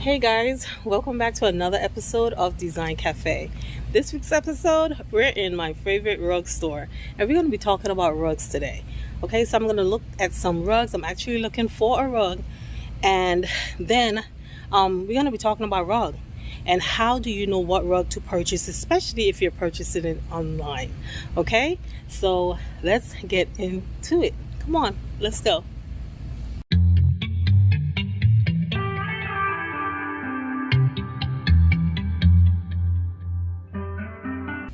Hey guys, welcome back to another episode of Design Cafe. This week's episode, we're in my favorite rug store and we're going to be talking about rugs today. Okay, so I'm going to look at some rugs. I'm actually looking for a rug, and then we're going to be talking about rug and how do you know what rug to purchase, especially if you're purchasing it online. Okay, so let's get into it. Come on, let's go.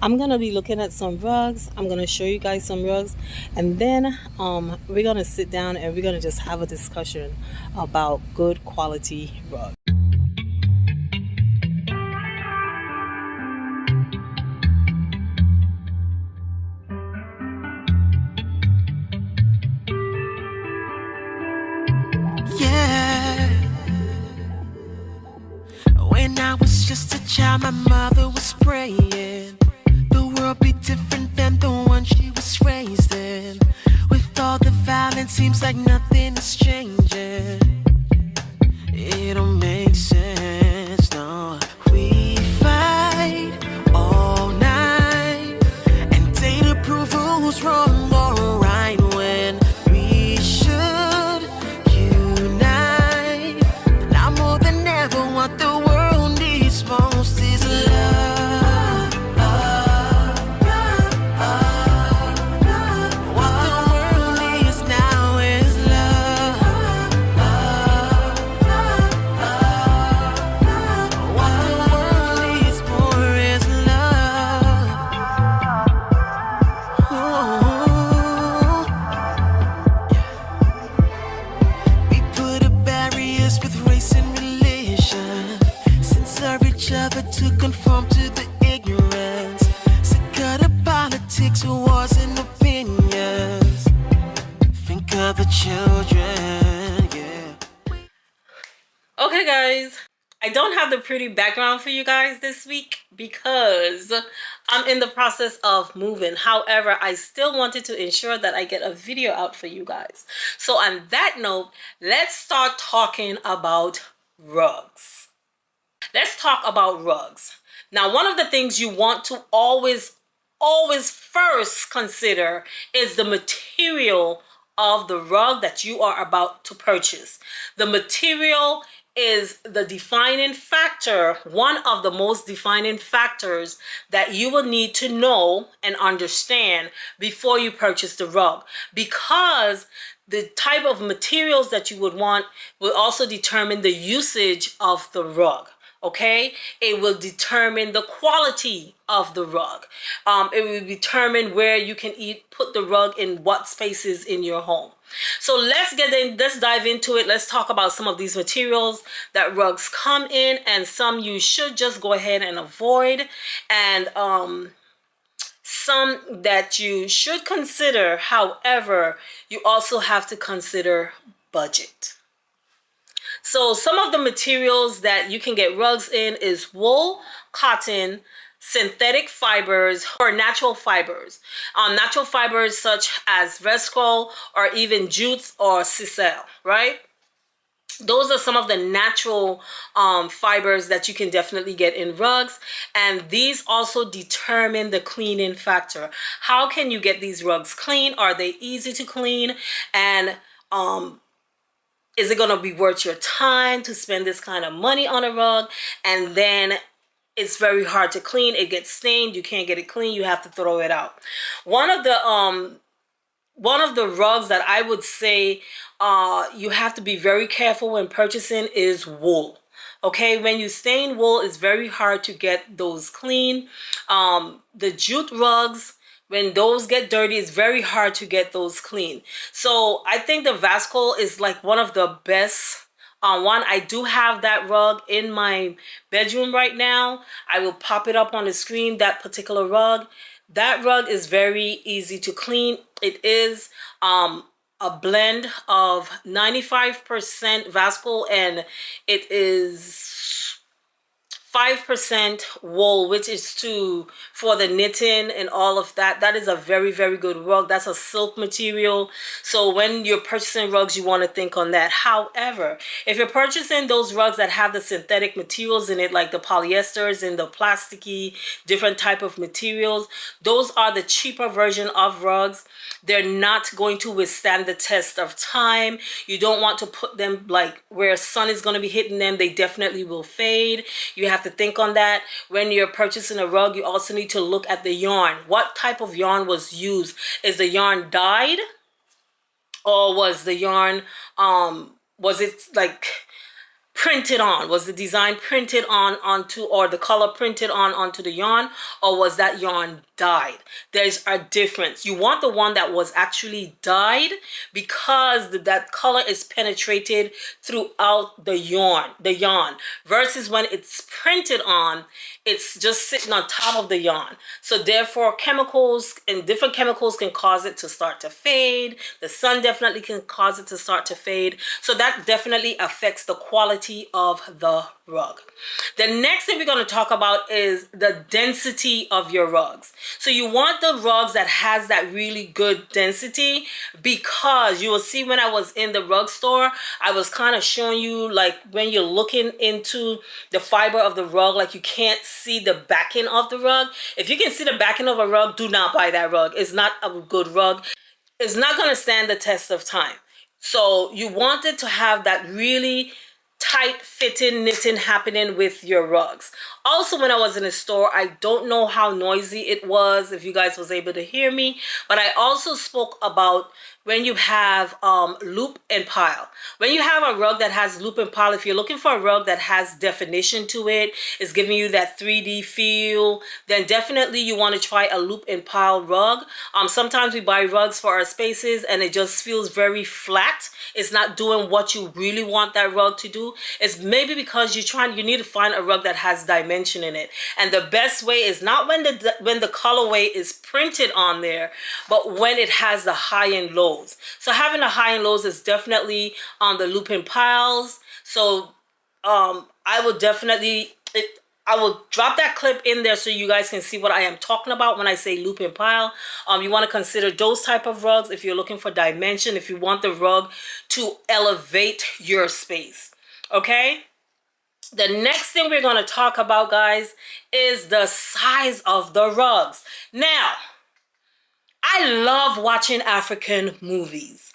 I'm gonna be looking at some rugs. I'm gonna show you guys some rugs, and then we're gonna sit down and we're gonna just have a discussion about good quality rugs. Yeah, when I was just a child, my mother was praying the world be different than the one she was raised in. With all the violence, seems like nothing is changing. It don't make sense, no. We fight all night and day to prove who's wrong or right when we should unite. Now more than ever, what the world needs most is love. What the world needs now is love. What the world needs more is love. Ooh. We put up barriers with race and religion, censor each other to conform to the ignorance, sick of the politics, wars and opinions. Think of the children, yeah. Okay, guys, I don't have the pretty background for you guys this week because I'm in the process of moving. However, I still wanted to ensure that I get a video out for you guys. So on that note, let's start talking about rugs. Let's talk about rugs. Now, one of the things you want to always first consider is the material of the rug that you are about to purchase. The material is the defining factor, one of the most defining factors that you will need to know and understand before you purchase the rug, because the type of materials that you would want will also determine the usage of the rug. Okay, it will determine the quality of the rug. It will determine where you can put the rug in what spaces in your home. So let's dive into it. Let's talk about some of these materials that rugs come in, and some you should just go ahead and avoid, and some that you should consider. However, you also have to consider budget. So some of the materials that you can get rugs in is wool, cotton, synthetic fibers, or natural fibers. Natural fibers such as viscose or even jute or sisal, right? Those are some of the natural fibers that you can definitely get in rugs, and these also determine the cleaning factor. How can you get these rugs clean? Are they easy to clean? And is it going to be worth your time to spend this kind of money on a rug? And then it's very hard to clean. It gets stained. You can't get it clean. You have to throw it out. One of the rugs that I would say you have to be very careful when purchasing is wool. Okay, when you stain wool, it's very hard to get those clean. The jute rugs, when those get dirty, it's very hard to get those clean. So I think the viscose is like one of the best one. I do have that rug in my bedroom right now. I will pop it up on the screen, that particular rug. That rug is very easy to clean. It is a blend of 95% viscose and it is 5% wool, which is for the knitting and all of that. That is a very, very good rug. That's a silk material. So when you're purchasing rugs, you want to think on that. However, if you're purchasing those rugs that have the synthetic materials in it, like the polyesters and the plasticky, different type of materials, those are the cheaper version of rugs. They're not going to withstand the test of time. You don't want to put them like where sun is going to be hitting them. They definitely will fade. You have to think on that. When you're purchasing a rug, you also need to look at the yarn. What type of yarn was used? Is the yarn dyed? Or was the yarn, was it like printed on? Was the design printed onto, or the color printed onto the yarn? Or was that yarn dyed? There's a difference. You want the one that was actually dyed because that color is penetrated throughout the yarn, versus when it's printed on, it's just sitting on top of the yarn. So therefore, chemicals and different chemicals can cause it to start to fade. The sun definitely can cause it to start to fade. So that definitely affects the quality of the rug. The next thing we're going to talk about is the density of your rugs. So you want the rugs that has that really good density, because you will see when I was in the rug store, I was kind of showing you like when you're looking into the fiber of the rug, like you can't see the backing of the rug. If you can see the backing of a rug, do not buy that rug. It's not a good rug. It's not going to stand the test of time. So you want it to have that really tight fitting knitting happening with your rugs. Also, when I was in the store, I don't know how noisy it was, if you guys was able to hear me, but I also spoke about when you have loop and pile. When you have a rug that has loop and pile, if you're looking for a rug that has definition to it, is giving you that 3D feel, then definitely you want to try a loop and pile rug. Sometimes we buy rugs for our spaces and it just feels very flat. It's not doing what you really want that rug to do. It's maybe because you need to find a rug that has dimension in it. And the best way is not when the colorway is printed on there, but when it has the high and lows. So having the high and lows is definitely on the loop and piles. So I will definitely, I will drop that clip in there so you guys can see what I am talking about when I say loop and pile. You want to consider those type of rugs if you're looking for dimension, if you want the rug to elevate your space. Okay? The next thing we're going to talk about, guys, is the size of the rugs. Now, I love watching African movies.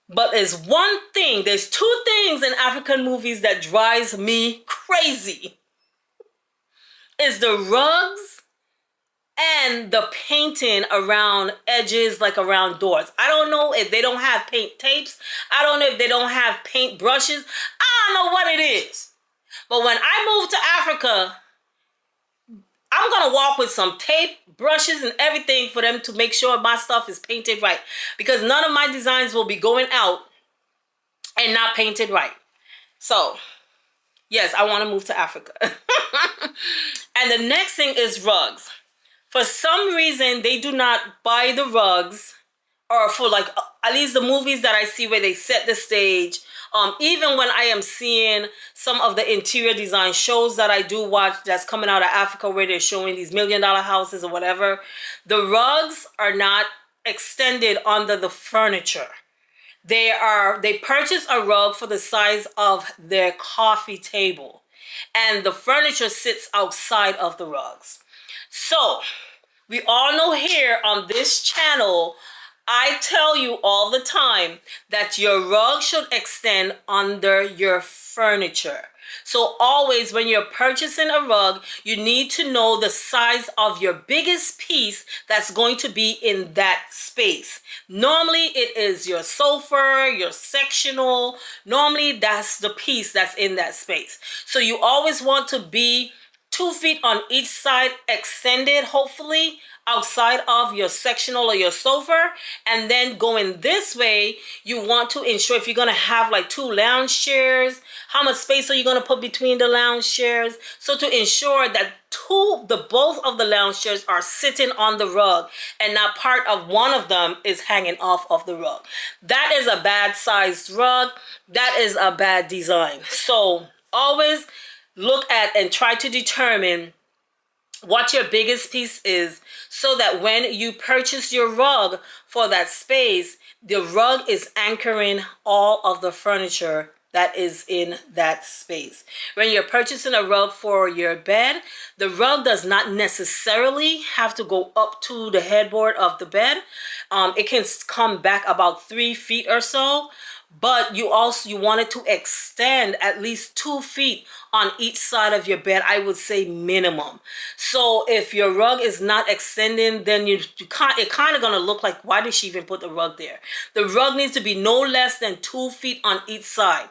But there's two things in African movies that drives me crazy. Is the rugs and the painting around edges, like around doors. I don't know if they don't have paint tapes. I don't know if they don't have paint brushes. I don't know what it is. But when I moved to Africa, I'm going to walk with some tape, brushes, and everything for them to make sure my stuff is painted right. Because none of my designs will be going out and not painted right. So, yes, I want to move to Africa. And the next thing is rugs. For some reason, they do not buy the rugs, or for like, at least the movies that I see where they set the stage. Even when I am seeing some of the interior design shows that I do watch that's coming out of Africa where they're showing these $1 million houses or whatever, the rugs are not extended under the furniture. They purchase a rug for the size of their coffee table, and the furniture sits outside of the rugs. So we all know here on this channel, I tell you all the time that your rug should extend under your furniture. So always when you're purchasing a rug, you need to know the size of your biggest piece that's going to be in that space. Normally it is your sofa, your sectional. Normally that's the piece that's in that space. So you always want to be 2 feet on each side extended, hopefully, outside of your sectional or your sofa. And then going this way, you want to ensure if you're going to have like 2 lounge chairs, how much space are you going to put between the lounge chairs? So to ensure that both of the lounge chairs are sitting on the rug and not part of one of them is hanging off of the rug. That is a bad sized rug. That is a bad design. So always look at and try to determine what your biggest piece is, so that when you purchase your rug for that space, the rug is anchoring all of the furniture that is in that space. When you're purchasing a rug for your bed, the rug does not necessarily have to go up to the headboard of the bed. It can come back about 3 feet or so, but you want it to extend at least 2 feet on each side of your bed, I would say minimum. So if your rug is not extending, then it kind of gonna look like, why did she even put the rug there? The rug needs to be no less than 2 feet on each side.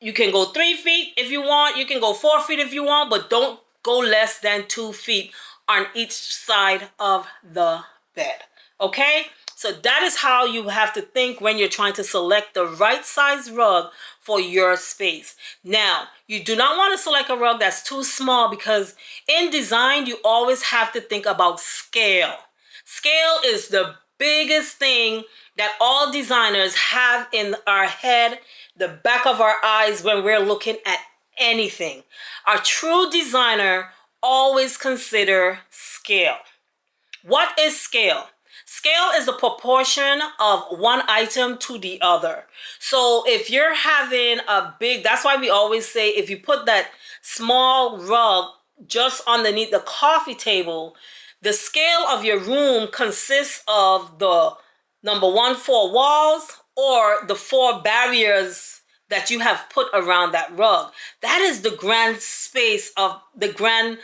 You can go 3 feet if you want, you can go 4 feet if you want, but don't go less than 2 feet on each side of the bed, okay? So that is how you have to think when you're trying to select the right size rug for your space. Now, you do not want to select a rug that's too small, because in design, you always have to think about scale. Scale is the biggest thing that all designers have in our head, the back of our eyes, when we're looking at anything. A true designer always consider scale. What is scale? Scale is the proportion of one item to the other. So if you're having a big, that's why we always say, if you put that small rug just underneath the coffee table, the scale of your room consists of the number 1, 4 walls, or the 4 barriers that you have put around that rug. That is the grand space of the grand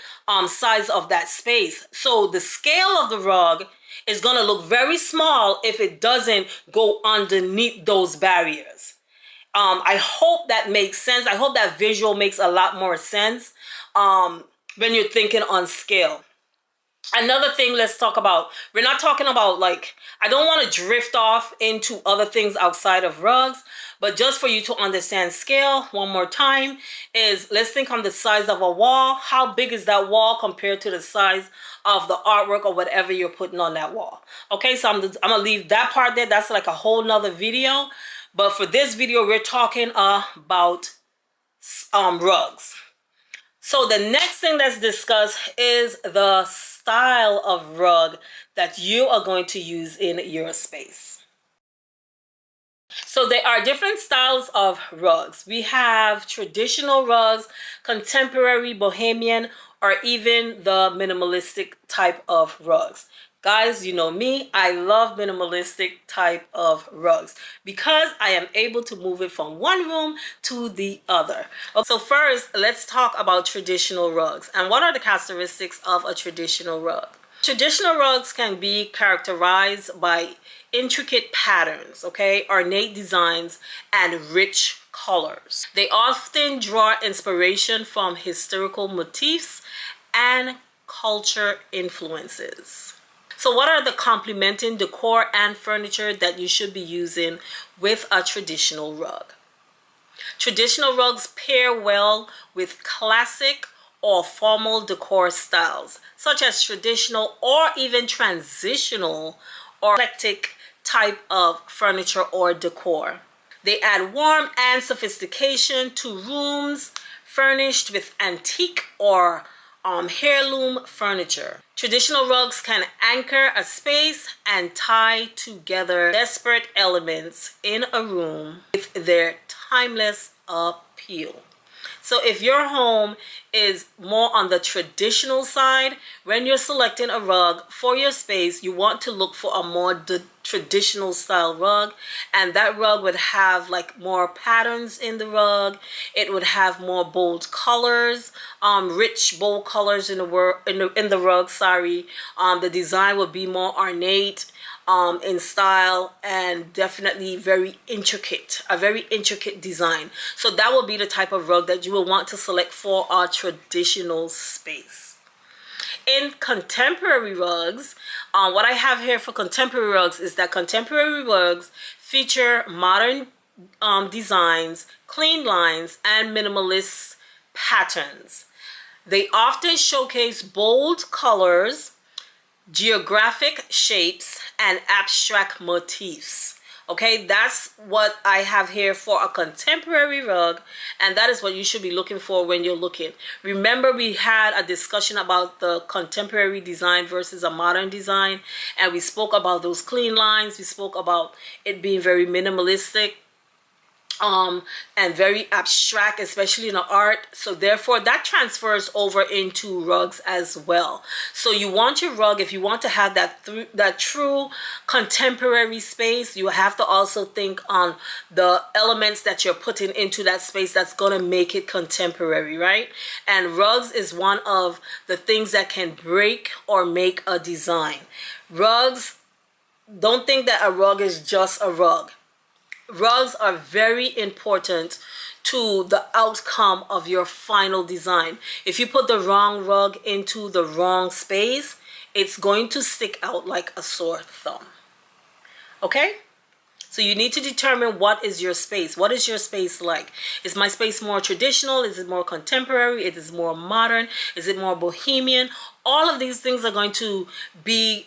size of that space. So the scale of the rug is going to look very small if it doesn't go underneath those barriers. I hope that makes sense. I hope that visual makes a lot more sense when you're thinking on scale. Another thing, let's talk about, we're not talking about, like, I don't want to drift off into other things outside of rugs, but just for you to understand scale one more time is, let's think on the size of a wall. How big is that wall compared to the size of the artwork or whatever you're putting on that wall? Okay, so I'm gonna leave that part there. That's like a whole nother video. But for this video, we're talking about rugs. So the next thing let's discuss is the style of rug that you are going to use in your space. So there are different styles of rugs. We have traditional rugs, contemporary, bohemian, or even the minimalistic type of rugs. Guys, you know me, I love minimalistic type of rugs because I am able to move it from one room to the other. So first, let's talk about traditional rugs. And what are the characteristics of a traditional rug? Traditional rugs can be characterized by intricate patterns, okay, ornate designs, and rich colors. They often draw inspiration from historical motifs and culture influences. So what are the complementing decor and furniture that you should be using with a traditional rug? Traditional rugs pair well with classic or formal decor styles, such as traditional or even transitional or eclectic type of furniture or decor. They add warmth and sophistication to rooms furnished with antique or heirloom furniture. Traditional rugs can anchor a space and tie together disparate elements in a room with their timeless appeal. So if your home is more on the traditional side, when you're selecting a rug for your space, you want to look for a more traditional style rug, and that rug would have like more patterns in the rug. It would have more bold colors, rich bold colors in the rug. The design would be more ornate in style, and definitely very intricate, a very intricate design. So that will be the type of rug that you will want to select for our traditional space. In contemporary rugs, what I have here for contemporary rugs is that contemporary rugs feature modern designs, clean lines, and minimalist patterns. They often showcase bold colors, geographic shapes, and abstract motifs. Okay, that's what I have here for a contemporary rug, and that is what you should be looking for when you're looking. Remember, we had a discussion about the contemporary design versus a modern design, and we spoke about those clean lines. We spoke about it being very minimalistic and very abstract, especially in the art. So therefore that transfers over into rugs as well. So you want your rug, if you want to have that true contemporary space, you have to also think on the elements that you're putting into that space that's going to make it contemporary, right? And rugs is one of the things that can break or make a design. Rugs, don't think that a rug is just a rug. Rugs are very important to the outcome of your final design. If you put the wrong rug into the wrong space, it's going to stick out like a sore thumb. Okay? So you need to determine what is your space. What is your space like? Is my space more traditional? Is it more contemporary? Is it more modern? Is it more bohemian? All of these things are going to be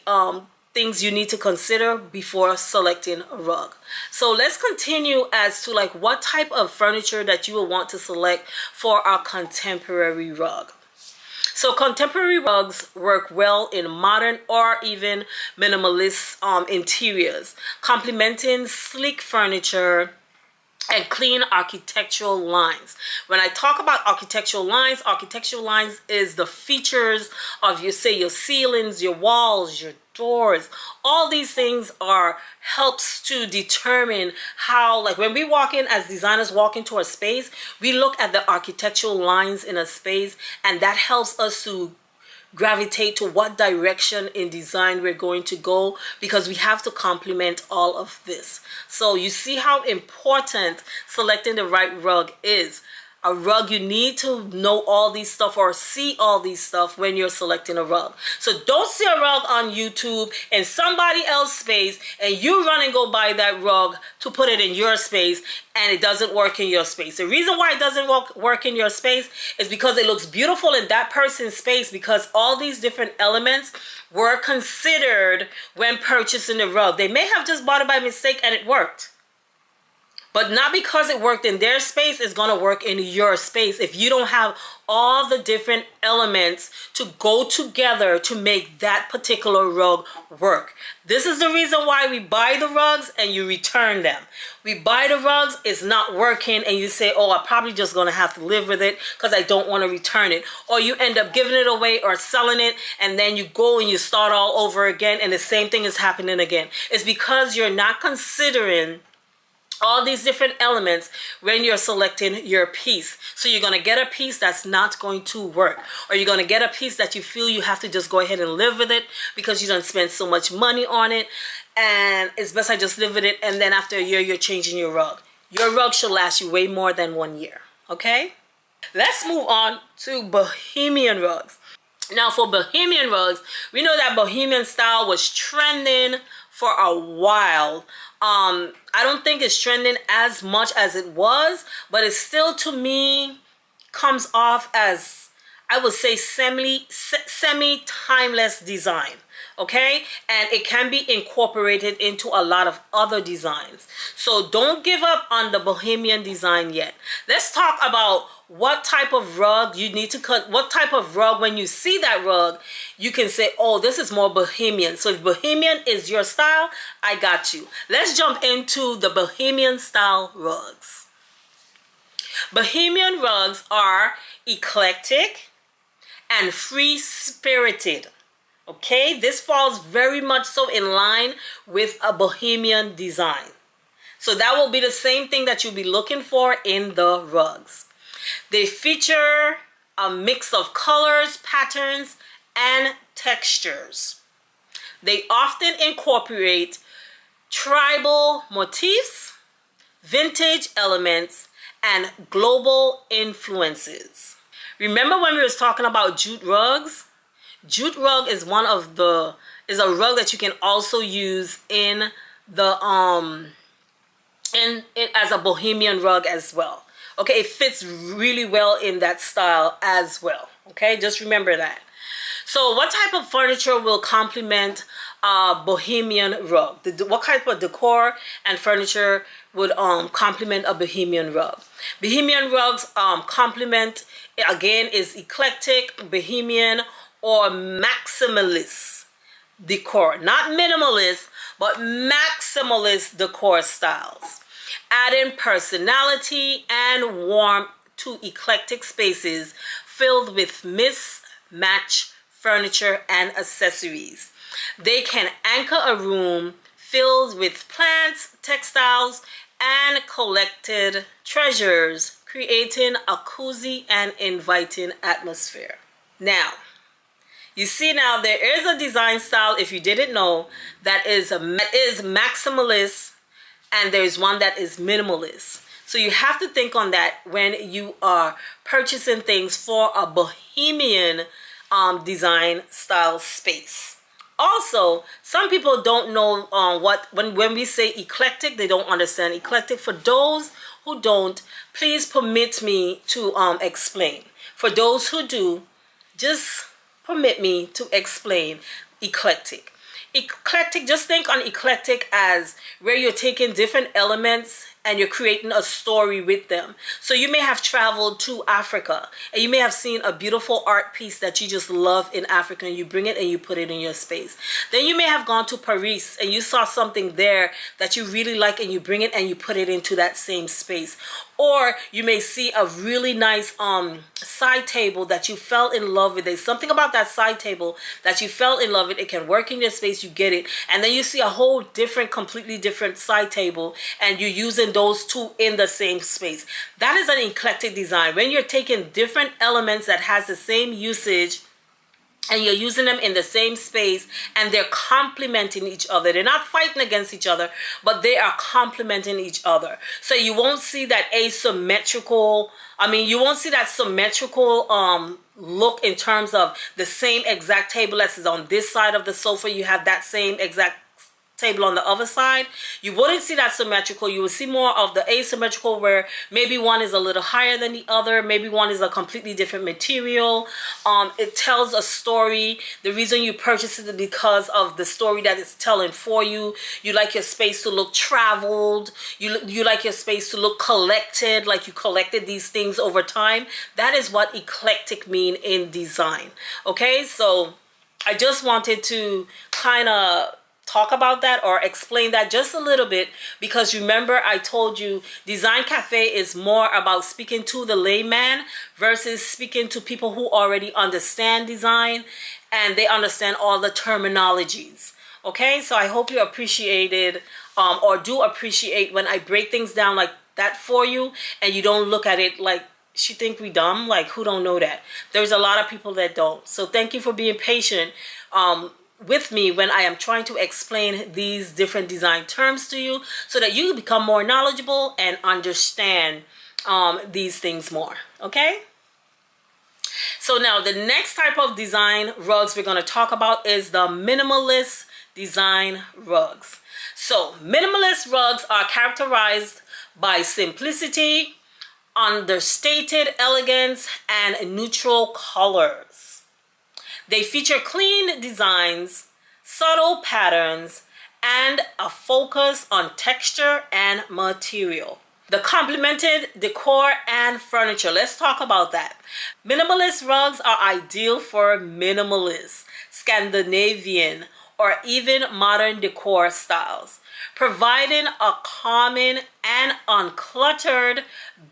things you need to consider before selecting a rug. So let's continue as to like what type of furniture that you will want to select for our contemporary rug. So contemporary rugs work well in modern or even minimalist interiors, complementing sleek furniture and clean architectural lines. When I talk about architectural lines is the features of your ceilings, your walls, your doors. All these things helps to determine how, like when we walk in as designers, walk into a space, we look at the architectural lines in a space, and that helps us to gravitate to what direction in design we're going to go, because we have to complement all of this. So you see how important selecting the right rug is. A rug, you need to know all these stuff or see all these stuff when you're selecting a rug. So don't see a rug on YouTube in somebody else's space and you run and go buy that rug to put it in your space and it doesn't work in your space. The reason why it doesn't work in your space is because it looks beautiful in that person's space, because all these different elements were considered when purchasing the rug. They may have just bought it by mistake and it worked. But not because it worked in their space, it's going to work in your space if you don't have all the different elements to go together to make that particular rug work. This is the reason why we buy the rugs and you return them. We buy the rugs, it's not working, and you say, oh, I'm probably just going to have to live with it because I don't want to return it. Or you end up giving it away or selling it, and then you go and you start all over again, and the same thing is happening again. It's because you're not considering all these different elements when you're selecting your piece. So you're going to get a piece that's not going to work, or you're going to get a piece that you feel you have to just go ahead and live with it because you don't spend so much money on it, and it's best I just live with it, and then after a year you're changing your rug. Your rug should last you way more than 1 year. Okay, let's move on to bohemian rugs. Now for bohemian rugs, we know that bohemian style was trending for a while. I don't think it's trending as much as it was, but it still, to me, comes off as, I would say, semi-timeless design. Okay, and it can be incorporated into a lot of other designs. So don't give up on the bohemian design yet. Let's talk about what type of rug you need to cut. What type of rug, when you see that rug, you can say, oh, this is more bohemian. So if bohemian is your style, I got you. Let's jump into the bohemian style rugs. Bohemian rugs are eclectic and free-spirited. Okay, this falls very much so in line with a bohemian design. So that will be the same thing that you'll be looking for in the rugs. They feature a mix of colors, patterns, and textures. They often incorporate tribal motifs, vintage elements, and global influences. Remember when we was talking about jute rugs? Jute rug is a rug that you can also use in the as a bohemian rug as well. Okay, it fits really well in that style as well. Okay, just remember that. So what type of furniture will complement a bohemian rug? What type of decor and furniture would complement a bohemian rug? Bohemian rugs complement, again, is eclectic, bohemian, or maximalist decor. Not minimalist, but maximalist decor styles. Adding personality and warmth to eclectic spaces filled with mismatched furniture and accessories. They can anchor a room filled with plants, textiles, and collected treasures, creating a cozy and inviting atmosphere. Now, you see, now there is a design style, if you didn't know, that is maximalist, and there's one that is minimalist. So you have to think on that when you are purchasing things for a bohemian design style space. Also, some people don't know when we say eclectic, they don't understand eclectic. For those who don't, please permit me to explain. For those who do, just permit me to explain eclectic. Eclectic, just think on eclectic as where you're taking different elements and you're creating a story with them. So you may have traveled to Africa and you may have seen a beautiful art piece that you just love in Africa, and you bring it and you put it in your space. Then you may have gone to Paris and you saw something there that you really like, and you bring it and you put it into that same space. Or you may see a really nice side table that you fell in love with. There's something about that side table that you fell in love with. It can work in your space, you get it. And then you see a whole different, completely different side table, and you're using those two in the same space. That is an eclectic design. When you're taking different elements that has the same usage and you're using them in the same space, and they're complementing each other. They're not fighting against each other, but they are complementing each other. So you won't see that asymmetrical, you won't see that symmetrical look in terms of the same exact table as is on this side of the sofa. You have that same exact table on the other side. You wouldn't see that symmetrical. You would see more of the asymmetrical, where maybe one is a little higher than the other, maybe one is a completely different material. It tells a story. The reason you purchase it is because of the story that it's telling for you. You like your space to look traveled. You like your space to look collected, like you collected these things over time. That is what eclectic mean in design. Okay, so I just wanted to kind of talk about that or explain that just a little bit, because remember I told you Design Cafe is more about speaking to the layman versus speaking to people who already understand design and they understand all the terminologies. Okay, so I hope you appreciated or do appreciate when I break things down like that for you, and you don't look at it like she think we dumb, like who don't know that. There's a lot of people that don't. So thank you for being patient with me when I am trying to explain these different design terms to you, so that you become more knowledgeable and understand these things more. Okay, so now the next type of design rugs we're going to talk about is the minimalist design rugs. So minimalist rugs are characterized by simplicity, understated elegance, and neutral colors. They feature clean designs, subtle patterns, and a focus on texture and material. The complemented decor and furniture. Let's talk about that. Minimalist rugs are ideal for minimalist, Scandinavian, or even modern decor styles, providing a calming and uncluttered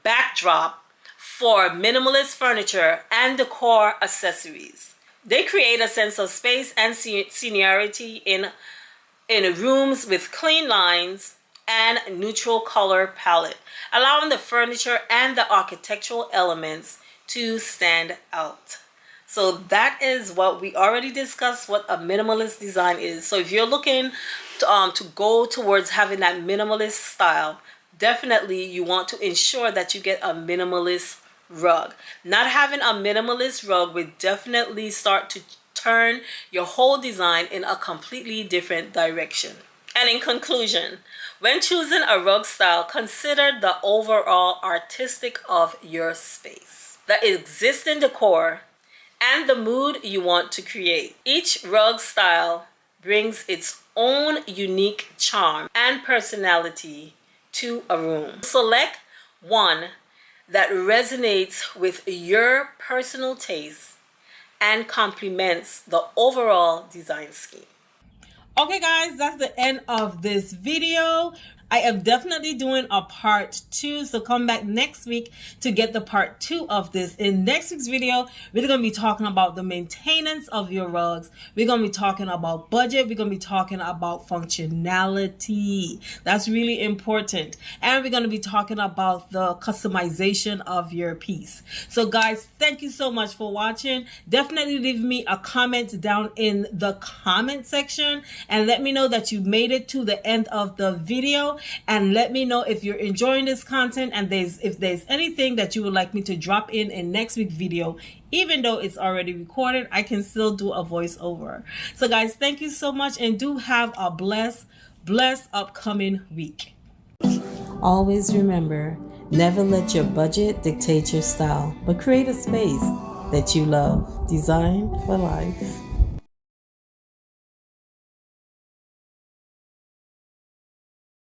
backdrop for minimalist furniture and decor accessories. They create a sense of space and seniority in rooms with clean lines and neutral color palette, allowing the furniture and the architectural elements to stand out. So that is what we already discussed, what a minimalist design is. So if you're looking to go towards having that minimalist style, definitely you want to ensure that you get a minimalist rug. Not having a minimalist rug would definitely start to turn your whole design in a completely different direction. And in conclusion, when choosing a rug style, consider the overall artistic of your space, the existing decor, and the mood you want to create. Each rug style brings its own unique charm and personality to a room. Select one that resonates with your personal taste and complements the overall design scheme. Okay guys, that's the end of this video. I am definitely doing a part 2, so come back next week to get the part 2 of this. In next week's video, we're going to be talking about the maintenance of your rugs. We're going to be talking about budget. We're going to be talking about functionality. That's really important. And we're going to be talking about the customization of your piece. So guys, thank you so much for watching. Definitely leave me a comment down in the comment section and let me know that you made it to the end of the video. And let me know if you're enjoying this content and if there's anything that you would like me to drop in next week's video. Even though it's already recorded, I can still do a voiceover. So guys, thank you so much and do have a blessed upcoming week. Always remember, never let your budget dictate your style, but create a space that you love. Design for life.